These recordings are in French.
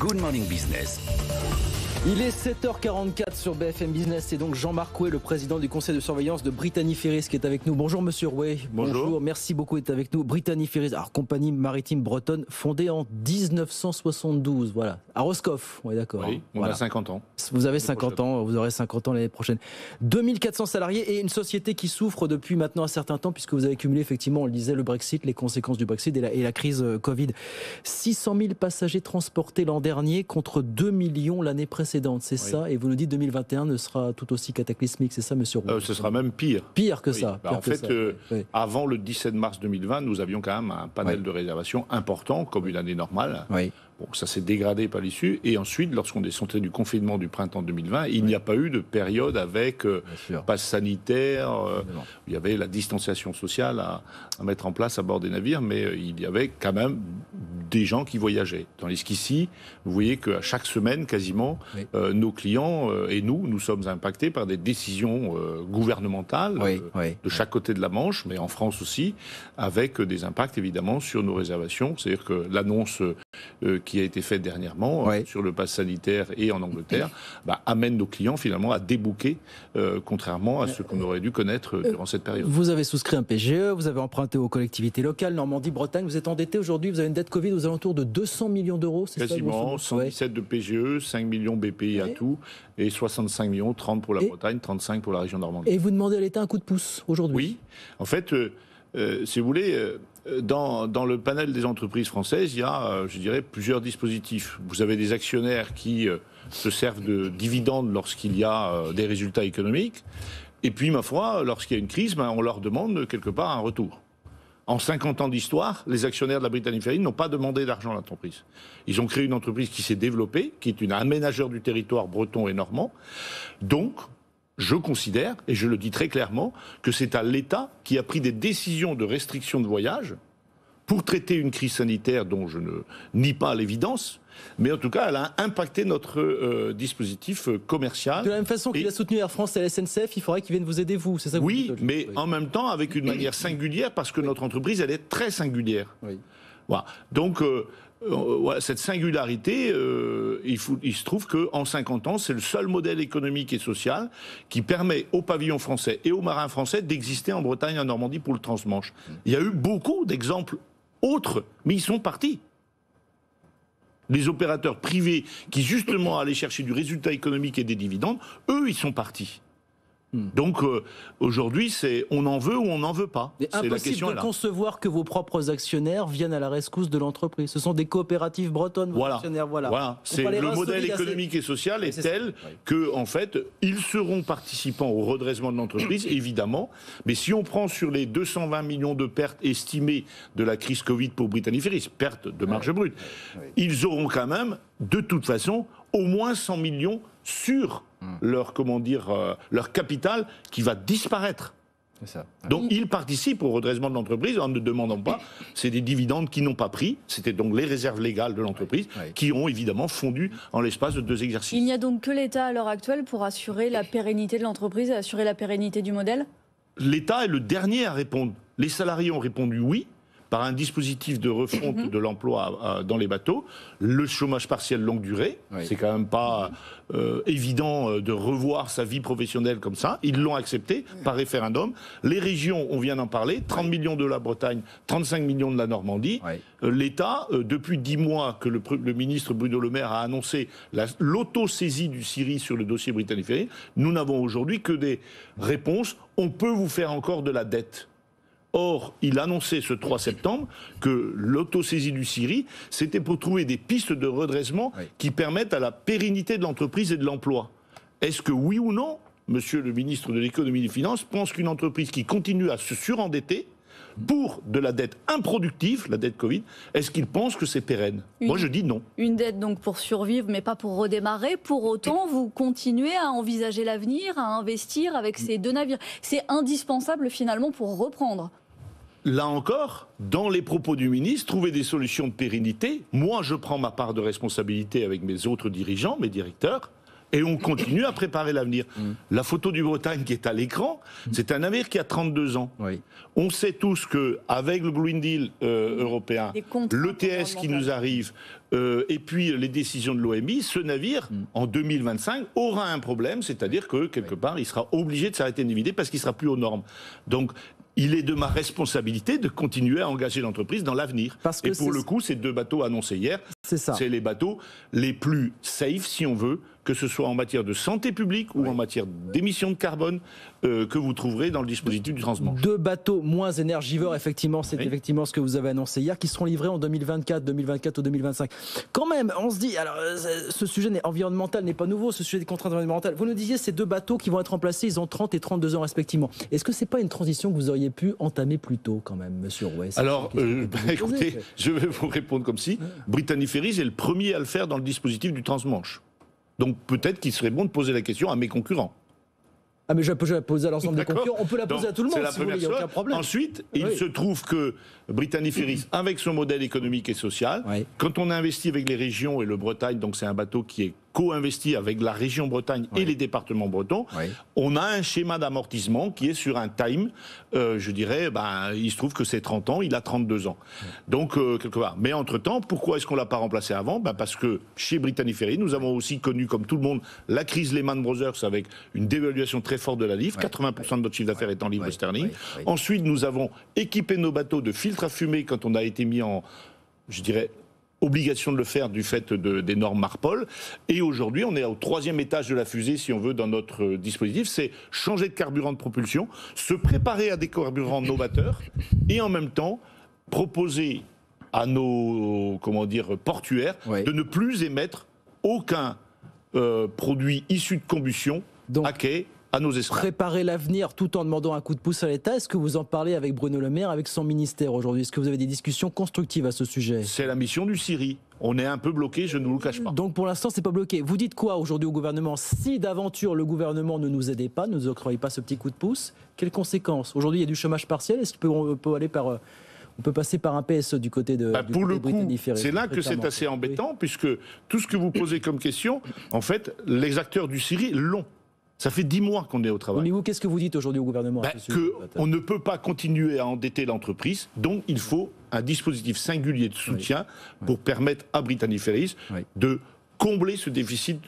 Good Morning Business. Il est 7h44 sur BFM Business. C'est donc Jean-Marc Rouet, le président du conseil de surveillance de Brittany Ferries, qui est avec nous. Bonjour Monsieur Rouet. Bonjour. Merci beaucoup d'être avec nous. Brittany Ferries, alors compagnie maritime bretonne fondée en 1972. Voilà. À Roscoff, on est d'accord. Oui, on a 50 ans. Vous avez 50 ans, vous aurez 50 ans l'année prochaine. 2400 salariés et une société qui souffre depuis maintenant un certain temps, puisque vous avez cumulé effectivement, on le disait, le Brexit, les conséquences du Brexit et la crise Covid. 600 000 passagers transportés l'an dernier contre 2 millions l'année précédente. C'est ça, et vous nous dites 2021 ne sera tout aussi cataclysmique, c'est ça Monsieur Roux? Ce sera même pire. Pire que oui. ça. En fait, avant le 17 mars 2020, nous avions quand même un panel de réservation important, comme une année normale. Oui. Bon, ça s'est dégradé par l'issue. Et ensuite, lorsqu'on est sorti du confinement du printemps 2020, il n'y a pas eu de période avec passe sanitaire. Il y avait la distanciation sociale à mettre en place à bord des navires, mais il y avait quand même des gens qui voyageaient. Tandis qu'ici, vous voyez qu'à chaque semaine, quasiment, nos clients et nous sommes impactés par des décisions gouvernementales de chaque côté de la Manche, mais en France aussi, avec des impacts évidemment sur nos réservations. C'est-à-dire que l'annonce qui a été faite dernièrement sur le pass sanitaire et en Angleterre amène nos clients finalement à débooker, contrairement à ce qu'on aurait dû connaître durant cette période. Vous avez souscrit un PGE, vous avez emprunté aux collectivités locales, Normandie, Bretagne, vous êtes endetté aujourd'hui, vous avez une dette Covid aux alentours de 200 millions d'euros, c'est quasiment, ça? 117 de PGE, 5 millions BPI à tout, et 65 millions, 30 pour la Bretagne, 35 pour la région Normandie. Et vous demandez à l'État un coup de pouce aujourd'hui? Oui, en fait, si vous voulez... Dans le panel des entreprises françaises, il y a, je dirais, plusieurs dispositifs. Vous avez des actionnaires qui se servent de dividendes lorsqu'il y a des résultats économiques. Et puis, ma foi, lorsqu'il y a une crise, on leur demande quelque part un retour. En 50 ans d'histoire, les actionnaires de la Brittany Ferries n'ont pas demandé d'argent à l'entreprise. Ils ont créé une entreprise qui s'est développée, qui est une aménageur du territoire breton et normand. Donc, je considère, et je le dis très clairement, que c'est à l'État qui a pris des décisions de restriction de voyage pour traiter une crise sanitaire dont je ne nie pas l'évidence, mais en tout cas, elle a impacté notre dispositif commercial. De la même façon qu'il a soutenu Air France et la SNCF, il faudrait qu'ils viennent vous aider, vous, c'est ça que vous dites? Mais en même temps, avec une manière singulière, parce que notre entreprise, elle est très singulière. Voilà. Donc... cette singularité, il se trouve qu'en 50 ans, c'est le seul modèle économique et social qui permet aux pavillons français et aux marins français d'exister en Bretagne et en Normandie pour le transmanche. Il y a eu beaucoup d'exemples autres, mais ils sont partis. Les opérateurs privés qui justement allaient chercher du résultat économique et des dividendes, eux, ils sont partis. Donc aujourd'hui, c'est on en veut ou on n'en veut pas. C'est impossible de concevoir que vos propres actionnaires viennent à la rescousse de l'entreprise. Ce sont des coopératives bretonnes, vos actionnaires. Voilà. C'est le modèle économique et social est tel que, en fait, ils seront participants au redressement de l'entreprise, évidemment. Mais si on prend sur les 220 millions de pertes estimées de la crise Covid pour Brittany Ferries, pertes de marge brute, ils auront quand même, de toute façon, au moins 100 millions sur leur capital qui va disparaître. Ça. Donc ils participent au redressement de l'entreprise en ne demandant pas. C'est des dividendes qu'ils n'ont pas pris. C'était donc les réserves légales de l'entreprise qui ont évidemment fondu en l'espace de 2 exercices. Il n'y a donc que l'État à l'heure actuelle pour assurer la pérennité de l'entreprise et assurer la pérennité du modèle? L'État est le dernier à répondre. Les salariés ont répondu oui, par un dispositif de refonte de l'emploi dans les bateaux, le chômage partiel longue durée, c'est quand même pas évident de revoir sa vie professionnelle comme ça, ils l'ont accepté par référendum. Les régions, on vient d'en parler, 30 millions de la Bretagne, 35 millions de la Normandie. L'État, depuis 10 mois que le ministre Bruno Le Maire a annoncé l'autosaisie du CIRI sur le dossier Brittany Ferries, nous n'avons aujourd'hui que des réponses, on peut vous faire encore de la dette. Or, il annonçait ce 3 septembre que l'autosaisie du CIRI, c'était pour trouver des pistes de redressement qui permettent à la pérennité de l'entreprise et de l'emploi. Est-ce que oui ou non, monsieur le ministre de l'économie et des finances, pense qu'une entreprise qui continue à se surendetter pour de la dette improductive, la dette Covid, est-ce qu'il pense que c'est pérenne? Moi, je dis non. Une dette donc pour survivre, mais pas pour redémarrer. Pour autant, vous continuez à envisager l'avenir, à investir avec ces 2 navires. C'est indispensable finalement pour reprendre. Là encore, dans les propos du ministre, trouver des solutions de pérennité. Moi, je prends ma part de responsabilité avec mes autres dirigeants, mes directeurs. Et on continue à préparer l'avenir. La photo du Bretagne qui est à l'écran, c'est un navire qui a 32 ans. Oui. On sait tous qu'avec le Green Deal européen, l'ETS qui nous arrive, et puis les décisions de l'OMI, ce navire, en 2025, aura un problème, c'est-à-dire que, quelque part, il sera obligé de s'arrêter de naviguer parce qu'il ne sera plus aux normes. Donc, il est de ma responsabilité de continuer à engager l'entreprise dans l'avenir. Et pour le coup, ces 2 bateaux annoncés hier, c'est les bateaux les plus safe, si on veut, que ce soit en matière de santé publique ou en matière d'émissions de carbone, que vous trouverez dans le dispositif du Transmanche. 2 bateaux moins énergivores, effectivement, c'est effectivement ce que vous avez annoncé hier, qui seront livrés en 2024 ou 2025. Quand même, on se dit, alors ce sujet environnemental n'est pas nouveau, ce sujet des contraintes environnementales. Vous nous disiez, ces 2 bateaux qui vont être remplacés, ils ont 30 et 32 ans respectivement. Est-ce que c'est pas une transition que vous auriez pu entamer plus tôt, quand même, monsieur Rouet? Alors, écoutez, je vais vous répondre comme si Brittany Ferries est le premier à le faire dans le dispositif du Transmanche. Donc peut-être qu'il serait bon de poser la question à mes concurrents. Ah mais je peux la poser à l'ensemble des concurrents, on peut la poser à tout le monde, si vous voulez, il n'y a aucun problème. Ensuite, il se trouve que Brittany Ferries, avec son modèle économique et social, quand on a investi avec les régions et le Bretagne, donc c'est un bateau qui est co-investi avec la région Bretagne et les départements bretons, on a un schéma d'amortissement qui est sur un time, je dirais, il se trouve que c'est 30 ans, il a 32 ans. Donc, quelque part. Mais entre-temps, pourquoi est-ce qu'on ne l'a pas remplacé avant? Parce que chez Brittany Ferries, nous avons aussi connu, comme tout le monde, la crise Lehman Brothers avec une dévaluation très forte de la livre, 80% de notre chiffre d'affaires est en livre sterling. Ensuite, nous avons équipé nos bateaux de filtres à fumée quand on a été mis en, je dirais, obligation de le faire du fait des normes Marpol. Et aujourd'hui, on est au 3e étage de la fusée, si on veut, dans notre dispositif. C'est changer de carburant de propulsion, se préparer à des carburants novateurs et en même temps proposer à nos portuaires de ne plus émettre aucun produit issu de combustion à quai, à nos estrades. Préparer l'avenir tout en demandant un coup de pouce à l'État. Est-ce que vous en parlez avec Bruno Le Maire, avec son ministère aujourd'hui? Est-ce que vous avez des discussions constructives à ce sujet? C'est la mission du CIRI. On est un peu bloqué, je ne vous le cache pas. Donc pour l'instant, c'est pas bloqué. Vous dites quoi aujourd'hui au gouvernement? Si d'aventure le gouvernement ne nous aidait pas, ne nous octroyait pas ce petit coup de pouce, quelles conséquences? Aujourd'hui, il y a du chômage partiel. Est-ce qu'on peut aller par... On peut passer par un PSE du côté de pour le coup, c'est là que c'est assez embêtant, puisque tout ce que vous posez comme question, en fait, les acteurs du CIRI l'ont. Ça fait 10 mois qu'on est au travail. Mais vous, qu'est-ce que vous dites aujourd'hui au gouvernement? Qu'on ne peut pas continuer à endetter l'entreprise, donc il faut un dispositif singulier de soutien pour permettre à Brittany Ferries de combler ce déficit,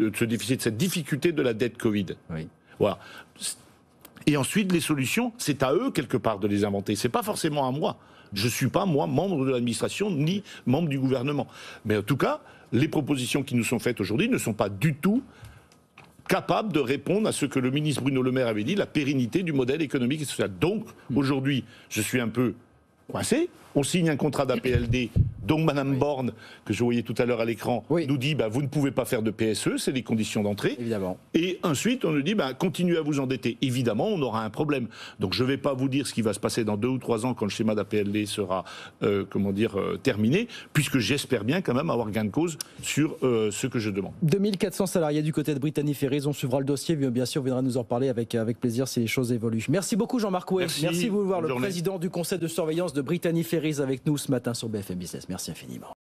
cette difficulté de la dette Covid. Voilà. Et ensuite, les solutions, c'est à eux quelque part de les inventer. C'est pas forcément à moi. Je suis pas, moi, membre de l'administration ni membre du gouvernement. Mais en tout cas, les propositions qui nous sont faites aujourd'hui ne sont pas du tout capable de répondre à ce que le ministre Bruno Le Maire avait dit, la pérennité du modèle économique et social. Donc, aujourd'hui, je suis un peu coincé. On signe un contrat d'APLD, donc Mme Borne, que je voyais tout à l'heure à l'écran, nous dit vous ne pouvez pas faire de PSE, c'est les conditions d'entrée. Évidemment. Et ensuite, on nous dit continuez à vous endetter. Évidemment, on aura un problème. Donc je ne vais pas vous dire ce qui va se passer dans 2 ou 3 ans quand le schéma d'APLD sera terminé, puisque j'espère bien quand même avoir gain de cause sur ce que je demande. 2400 salariés du côté de Brittany Ferries, on suivra le dossier, bien sûr, on viendra nous en reparler avec plaisir si les choses évoluent. Merci beaucoup Jean-Marc Houet. Merci de vous voir, le président du conseil de surveillance de Brittany Ferries avec nous ce matin sur BFM Business. Merci infiniment.